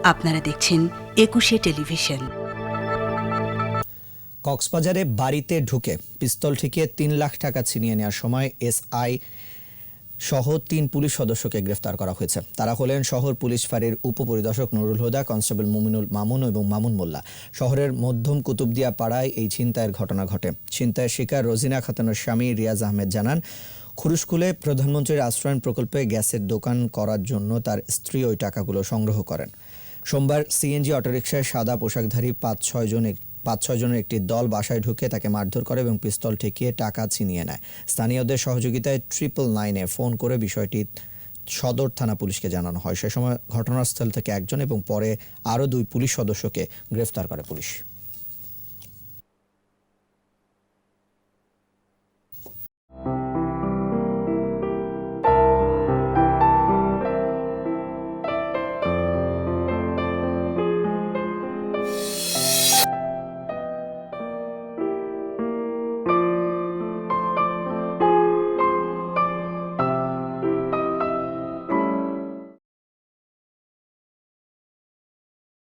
আপনারা দেখছেন ২১শে টেলিভিশন। কক্সবাজারে বাড়িতে ঢুকে পিস্তল ঠেকিয়ে ৩ লাখ টাকা ছিনিয়ে নেওয়ার সময় এসআই সহ ৩ পুলিশ সদস্যকে গ্রেফতার করা হয়েছে। তারা হলেন শহর পুলিশ ফাঁড়ির উপপরিদর্শক নুরুল হুদা, কনস্টেবল মুমিনুল মামুন এবং মামুন মোল্লা। শহরের মধ্যম কুতুবদিয়া পাড়ায় এই ছিনতাইয়ের ঘটনা ঘটে। ছিনতাইয়ের শিকার রোজিনা খাতুনের স্বামী রিয়াজ আহমেদ জানান, খুরুশকুলে প্রধানমন্ত্রীর আশ্রয়ণ প্রকল্পে গ্যাসের দোকান করার জন্য তার স্ত্রী ওই টাকাগুলো সংগ্রহ করেন। সোমবার সিএনজি অটোরিকশায় সাদা পোশাকধারী ৫-৬ জনের একটি দল বাসায় ঢুকে তাকে মারধর করে এবং পিস্তল ঠেকিয়ে টাকা ছিনিয়ে নেয়। স্থানীয়দের সহযোগিতায় 999-এ ফোন করে বিষয়টি সদর থানা পুলিশকে জানানো হয়। সে সময় ঘটনাস্থল থেকে একজন এবং পরে আরও 2 পুলিশ সদস্যকে গ্রেফতার করে পুলিশ।